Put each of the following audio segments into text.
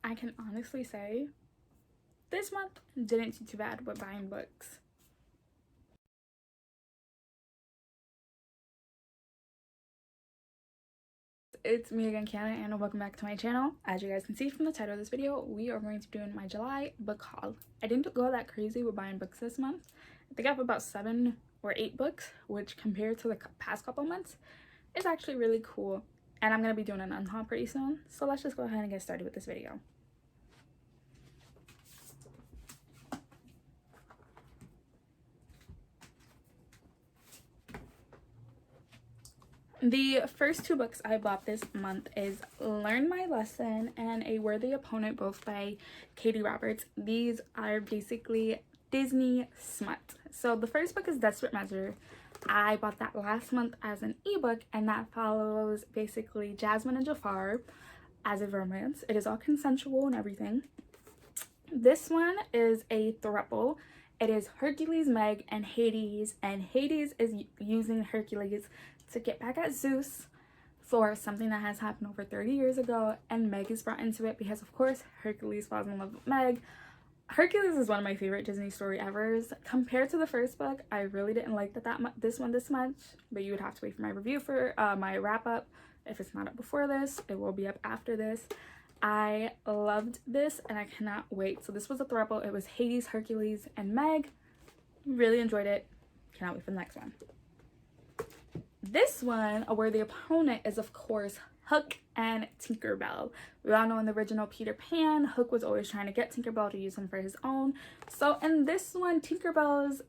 I can honestly say this month didn't do too bad with buying books. It's me again, Kiana, and welcome back to my channel. As you guys can see from the title of this video, we are going to be doing my July book haul. I didn't go that crazy with buying books this month. I think I have about 7 or 8 books, which compared to the past couple months is actually really cool. And I'm going to be doing an unhaul pretty soon. So let's just go ahead and get started with this video. The first 2 books I bought this month is Learn My Lesson and A Worthy Opponent, both by Katee Roberts. These are basically Disney smut. So the first book is Desperate Measure. I bought that last month as an ebook, and that follows basically Jasmine and Jafar as a romance. It is all consensual and everything. This one is a throuple. It is Hercules, Meg, and Hades is using Hercules to get back at Zeus for something that has happened over 30 years ago, and Meg is brought into it because, of course, Hercules falls in love with Meg. Hercules is one of my favorite Disney story evers. Compared to the first book, I really didn't like this one this much, but you would have to wait for my review for my wrap-up. If it's not up before this, it will be up after this. I loved this, and I cannot wait. So this was a throuple. It was Hades, Hercules, and Meg. Really enjoyed it. Cannot wait for the next one. This one, A Worthy Opponent, is of course Hook and Tinkerbell. We all know in the original Peter Pan, Hook was always trying to get Tinkerbell to use him for his own. So in this one, Tinkerbell's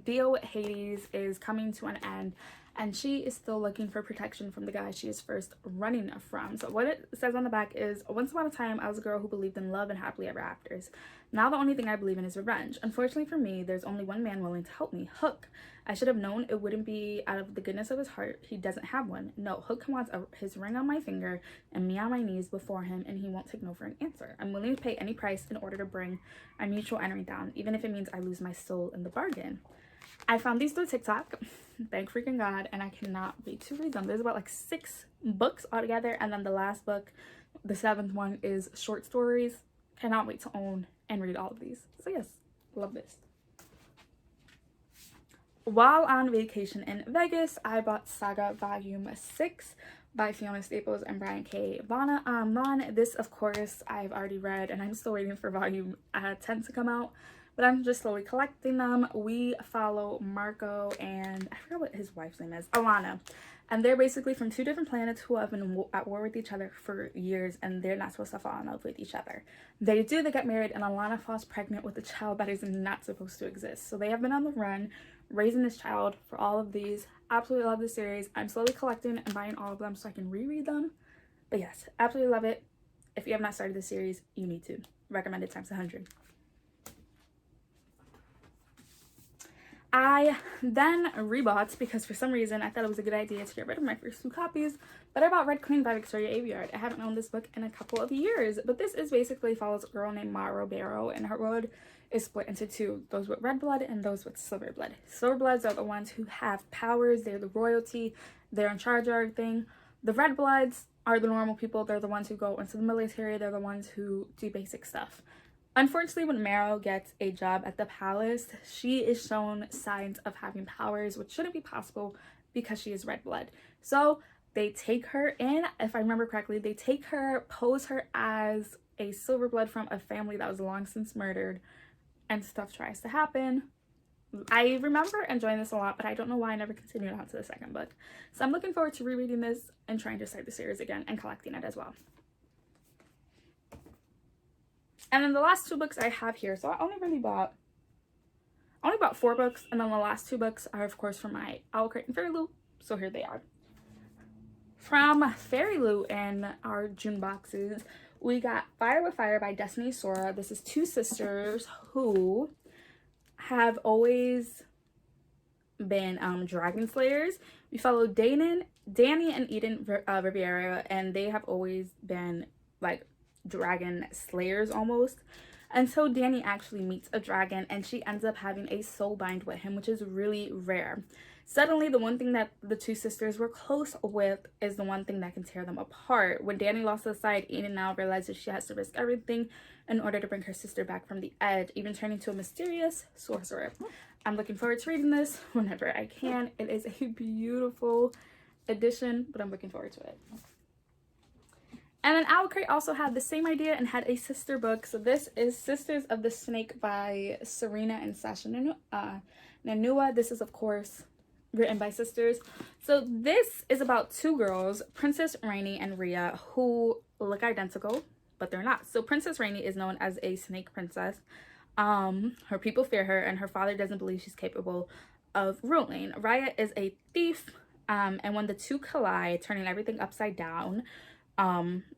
deal with Hades is coming to an end, and she is still looking for protection from the guy she is first running from. So what it says on the back is, once upon a time, I was a girl who believed in love and happily ever afters. Now the only thing I believe in is revenge. Unfortunately for me, there's only one man willing to help me, Hook. I should have known it wouldn't be out of the goodness of his heart. He doesn't have one. No, Hook wants his ring on my finger and me on my knees before him, and he won't take no for an answer. I'm willing to pay any price in order to bring our mutual entering down, even if it means I lose my soul in the bargain. I found these through TikTok, thank freaking God, and I cannot wait to read them. There's about like 6 books altogether, and then the last book, the 7th one, is short stories. Cannot wait to own and read all of these. So yes, love this. While on vacation in Vegas, I bought Saga Volume 6 by Fiona Staples and Brian K. Vaughan. This, of course, I've already read, and I'm still waiting for Volume 10 to come out. But I'm just slowly collecting them. We follow Marco and I forgot what his wife's name is, Alana. And they're basically from 2 different planets who have been at war with each other for years, and they're not supposed to fall in love with each other. They get married, and Alana falls pregnant with a child that is not supposed to exist. So they have been on the run, raising this child for all of these. Absolutely love this series. I'm slowly collecting and buying all of them so I can reread them. But yes, absolutely love it. If you have not started this series, you need to. Recommended times 100. I then rebought because for some reason I thought it was a good idea to get rid of my first 2 copies, but I bought Red Queen by Victoria Aveyard. I haven't owned this book in a couple of years, but this is basically follows a girl named Mara Barrow, and her world is split into 2, those with red blood and those with silver blood. Silver bloods are the ones who have powers, they're the royalty, they're in charge of everything. The red bloods are the normal people, they're the ones who go into the military, they're the ones who do basic stuff. Unfortunately, when Marrow gets a job at the palace, she is shown signs of having powers, which shouldn't be possible because she is red blood. So they take her in, if I remember correctly, they take her, pose her as a silver blood from a family that was long since murdered, and stuff tries to happen. I remember enjoying this a lot, but I don't know why I never continued on to the 2nd book. So I'm looking forward to rereading this and trying to start the series again and collecting it as well. And then the last 2 books I have here, so I only bought 4 books, and then the last 2 books are of course from my Owl Crate and Fairy Loot, so here they are. From Fairy Loot in our June boxes, we got Fire with Fire by Destiny Sora. This is 2 sisters who have always been dragon slayers. We follow Danny and Eden Riviera, and they have always been like dragon slayers almost, until Danny actually meets a dragon and she ends up having a soul bind with him, which is really rare. Suddenly, the one thing that the two sisters were close with is the one thing that can tear them apart. When Danny lost his sight, Enid now realizes she has to risk everything in order to bring her sister back from the edge, even turning to a mysterious sorcerer. I'm looking forward to reading this whenever I can. It is a beautiful edition, but I'm looking forward to it. And then Owlcrate also had the same idea and had a sister book. So this is Sisters of the Snake by Serena and Sasha Nanua. This is, of course, written by sisters. So this is about two girls, Princess Rainy and Rhea, who look identical, but they're not. So Princess Rainy is known as a snake princess. Her people fear her, and her father doesn't believe she's capable of ruling. Rhea is a thief, and when the two collide, turning everything upside down,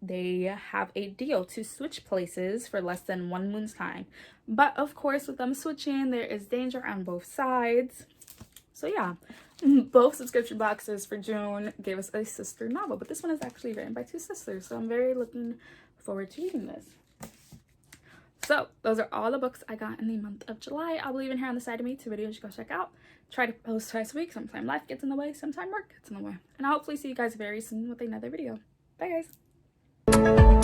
they have a deal to switch places for less than 1 moon's time. But of course, with them switching, there is danger on both sides. So yeah, both subscription boxes for June gave us a sister novel, but this one is actually written by two sisters, so I'm very looking forward to reading this. So those are all the books I got in the month of July. I'll leave in here on the side of me 2 videos you go check out. Try to post twice a week. Sometimes life gets in the way, sometimes work gets in the way. And I'll hopefully see you guys very soon with another video. Bye guys.